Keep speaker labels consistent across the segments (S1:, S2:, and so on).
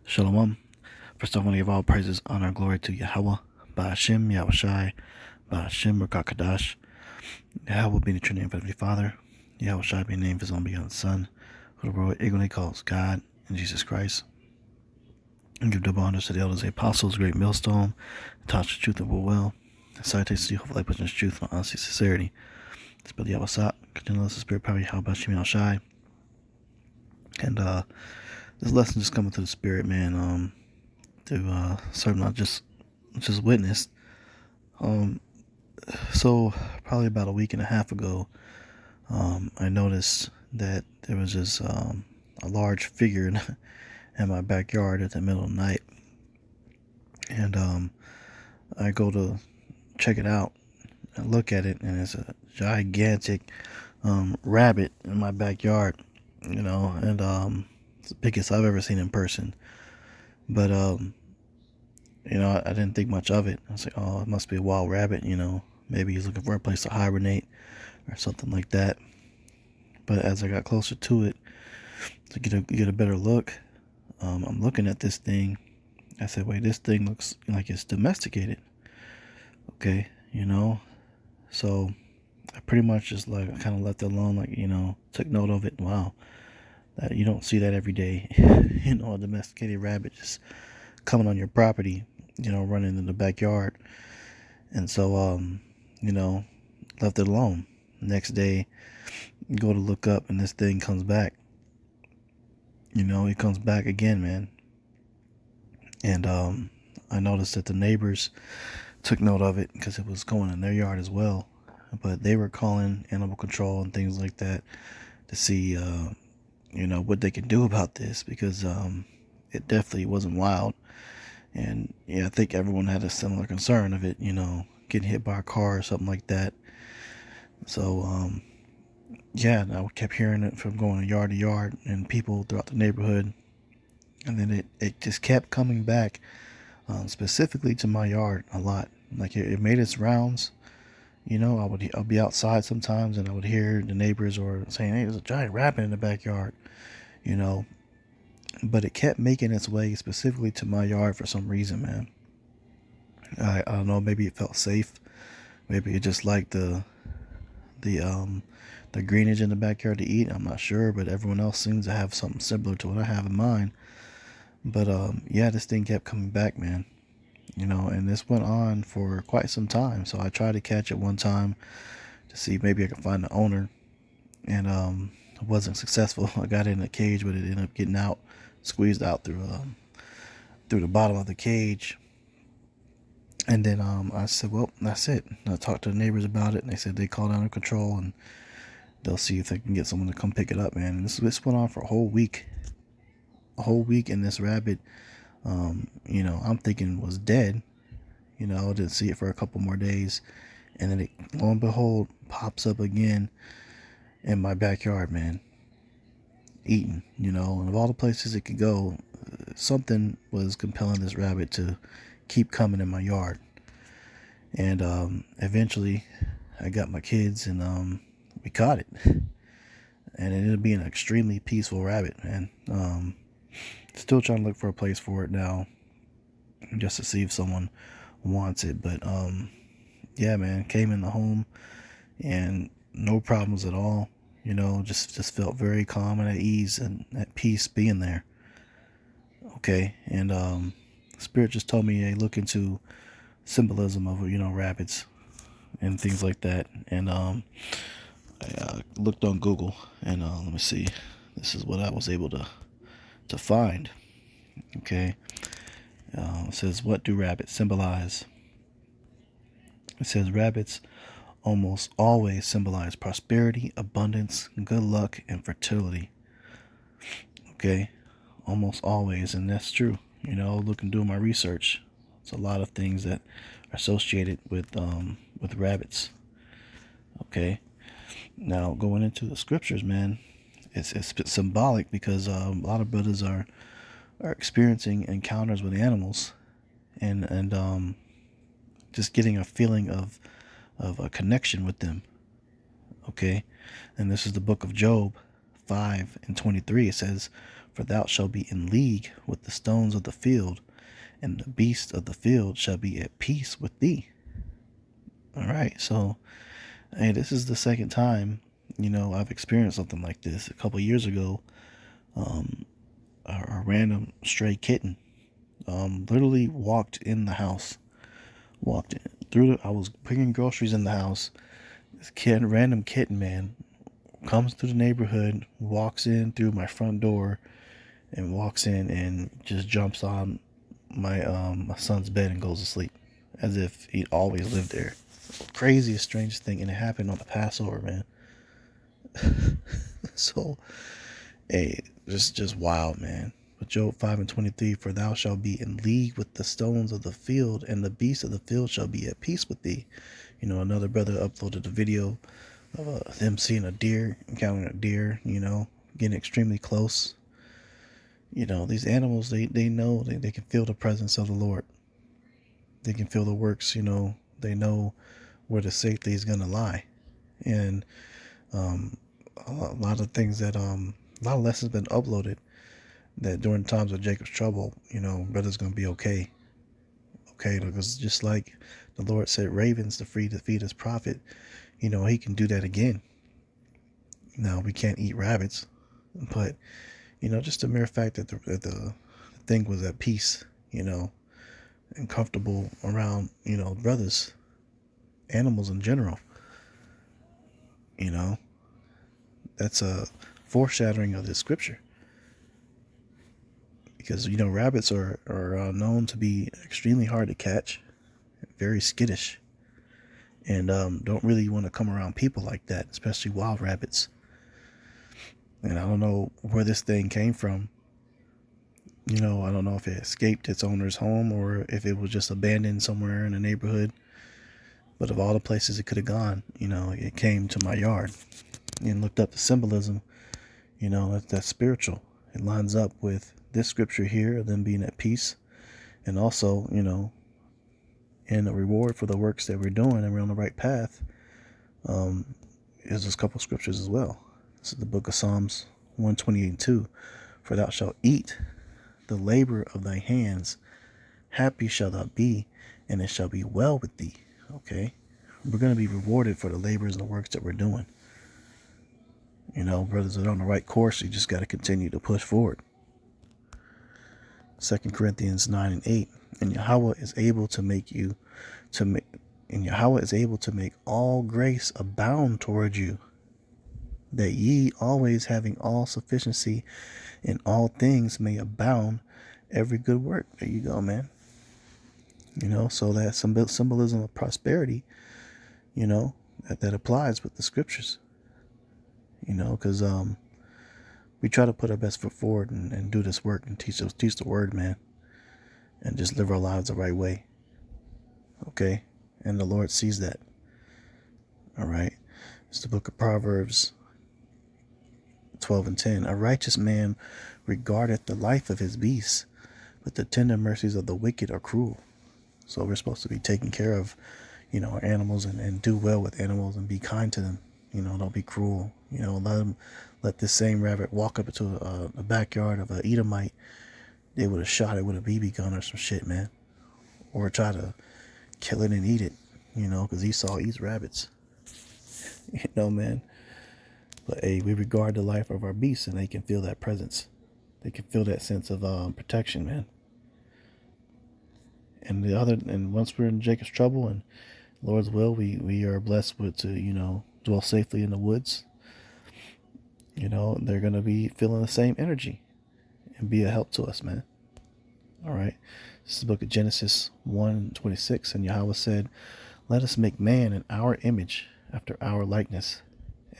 S1: Shalom. First, I want to give all praises, honor, and glory to Yahweh, Ba'ashem, Yahushai, Ba'ashem, Rakakadash. Yahweh being the true name of Heavenly Father, Yahushai being the name of His only begotten Son, who the world ignorantly calls God, and Jesus Christ. And give double honors to the elders, the apostles, great millstone, taught the truth and will well. Salutations to you, hopefully, pushing truth and honesty, sincerity. Spell Yahweh continue to the spirit power, Yahweh, Ba'ashem, Yahushai. And this lesson just coming to the spirit, man. To serve, not just witness. So probably about a week and a half ago, I noticed that there was just a large figure in my backyard at the middle of the night, and I go to check it out and look at it, and it's a gigantic rabbit in my backyard, and it's the biggest I've ever seen in person. But I didn't think much of it. I was like, oh, it must be a wild rabbit, maybe he's looking for a place to hibernate or something like that. But as I got closer to it to get a better look, I'm looking at this thing. I said, wait, this thing looks like it's domesticated. Okay, so I pretty much just I kind of left it alone, took note of it. Wow, that you don't see that every day. A domesticated rabbit just coming on your property, running in the backyard. And so, left it alone. Next day, go to look up, and this thing comes back. It comes back again, man. And I noticed that the neighbors took note of it because it was going in their yard as well. But they were calling animal control and things like that to see, what they could do about this, because it definitely wasn't wild. And yeah, I think everyone had a similar concern of it, getting hit by a car or something like that. So, yeah, I kept hearing it from going yard to yard and people throughout the neighborhood. And then it just kept coming back, specifically to my yard a lot. Like it made its rounds. I'll be outside sometimes and I would hear the neighbors or saying, hey, there's a giant rabbit in the backyard, you know. But it kept making its way specifically to my yard for some reason, man. I don't know, maybe it felt safe. Maybe it just liked the greenage in the backyard to eat. I'm not sure, but everyone else seems to have something similar to what I have in mind. But yeah, this thing kept coming back, man. And this went on for quite some time. So I tried to catch it one time to see if maybe I could find the owner, and it wasn't successful. I got it in a cage, but it ended up getting out, squeezed out through the bottom of the cage. And then I said, well, that's it. And I talked to the neighbors about it, and they said they called animal control and they'll see if they can get someone to come pick it up, man. And this went on for a whole week. And this rabbit, I'm thinking was dead. I didn't see it for a couple more days, and then it, lo and behold, pops up again in my backyard, man. Eating, and of all the places it could go, something was compelling this rabbit to keep coming in my yard. And eventually, I got my kids, and we caught it, and it ended up being an extremely peaceful rabbit, man. Still trying to look for a place for it now, just to see if someone wants it. But yeah, man, came in the home and no problems at all. Just felt very calm and at ease and at peace being there. Okay, and Spirit just told me, hey, look into symbolism of rabbits and things like that. And I looked on Google, and let me see. This is what I was able to find. Okay, it says, what do rabbits symbolize? It says rabbits almost always symbolize prosperity, abundance, good luck, and fertility. Okay, almost always, and that's true. Looking through my research, it's a lot of things that are associated with rabbits. Okay, now going into the scriptures, man, it's symbolic because a lot of brothers are experiencing encounters with animals, and just getting a feeling of a connection with them. Okay, and this is the book of Job 5:23. It says, For thou shalt be in league with the stones of the field, and the beasts of the field shall be at peace with thee. All right, so hey, this is the second time, I've experienced something like this. A couple years ago, a random stray kitten, literally walked in the house, walked in, I was putting groceries in the house. This random kitten, man, comes through the neighborhood, walks in through my front door, and walks in and just jumps on my son's bed and goes to sleep, as if he always lived there. Craziest, strangest thing, and it happened on the Passover, man. So, hey, just wild, man. But Job 5:23, for thou shalt be in league with the stones of the field, and the beasts of the field shall be at peace with thee. Another brother uploaded a video of them seeing a deer, encountering a deer, getting extremely close. These animals, they know, they can feel the presence of the Lord. They can feel the works, they know where the safety is going to lie. And a lot of things that, a lot of lessons been uploaded that during times of Jacob's trouble, brother's going to be okay. Okay, because just like the Lord said ravens to feed his prophet, he can do that again. Now, we can't eat rabbits, but, just the mere fact that the thing was at peace, and comfortable around, brothers, animals in general, that's a foreshadowing of this scripture. Because, rabbits are known to be extremely hard to catch, very skittish, and don't really want to come around people like that, especially wild rabbits. And I don't know where this thing came from. I don't know if it escaped its owner's home or if it was just abandoned somewhere in the neighborhood. But of all the places it could have gone, it came to my yard and looked up the symbolism. That's spiritual. It lines up with this scripture here, them being at peace, and also, in a reward for the works that we're doing and we're on the right path. There's a couple scriptures as well. This is the book of Psalms 128:2. For thou shalt eat the labor of thy hands, happy shalt thou be, and it shall be well with thee. Okay, we're going to be rewarded for the labors and the works that we're doing. Brothers are on the right course. You just got to continue to push forward. 2 Corinthians 9:8. And Yahweh is able to make all grace abound toward you, that ye always having all sufficiency in all things may abound every good work. There you go, man. So that's some symbolism of prosperity, that applies with the scriptures. Because we try to put our best foot forward and do this work and teach the word, man, and just live our lives the right way. Okay, and the Lord sees that. All right, it's the book of Proverbs 12:10. A righteous man regardeth the life of his beasts, but the tender mercies of the wicked are cruel. So we're supposed to be taking care of, our animals and do well with animals and be kind to them. Don't be cruel. Let this same rabbit walk up into a backyard of an Edomite. They would have shot it with a BB gun or some shit, man. Or try to kill it and eat it, because Esau eats rabbits. Man. But hey, we regard the life of our beasts, and they can feel that presence. They can feel that sense of protection, man. And once we're in Jacob's trouble and Lord's will, we are blessed to dwell safely in the woods. They're gonna be feeling the same energy and be a help to us, man. All right. This is the book of Genesis 1:26, and Yahweh said, let us make man in our image, after our likeness,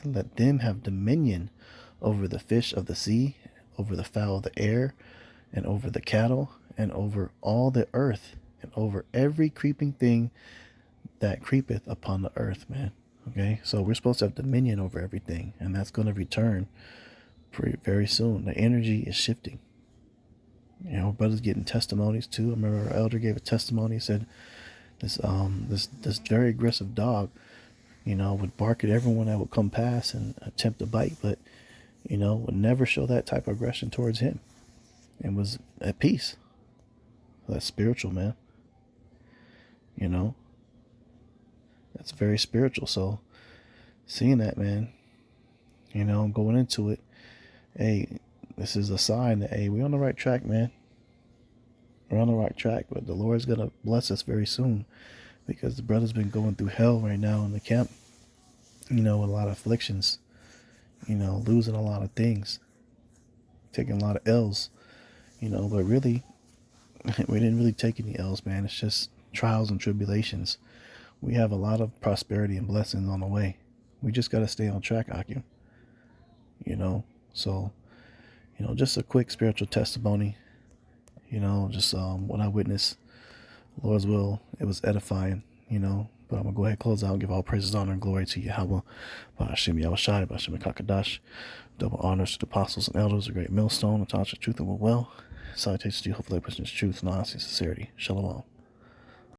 S1: and let them have dominion over the fish of the sea, over the fowl of the air, and over the cattle, and over all the earth, and over every creeping thing that creepeth upon the earth, man. Okay, so we're supposed to have dominion over everything, and that's going to return very soon. The energy is shifting. Brothers getting testimonies too. I remember our elder gave a testimony. He said this very aggressive dog, would bark at everyone that would come past and attempt to bite, but would never show that type of aggression towards him and was at peace. That's spiritual, man. You know, that's very spiritual. So seeing that, man, going into it, hey, this is a sign that, hey, we're on the right track, man. We're on the right track, but the Lord's going to bless us very soon because the brother's been going through hell right now in the camp, with a lot of afflictions, losing a lot of things, taking a lot of L's, but really, we didn't really take any L's, man. It's just trials and tribulations. We have a lot of prosperity and blessings on the way. We just got to stay on track, Akim. So, just a quick spiritual testimony, just what I witnessed. Lord's will, it was edifying, but I'm going to go ahead and close out and give all praises, honor, and glory to Yahweh, Ba'ashem Yahushai, Ba'ashem Kakadash, double honors to the apostles and elders, a great millstone, a touch of truth and will well. Salutations to you, hopefully I present truth, honesty, and sincerity. Shalom.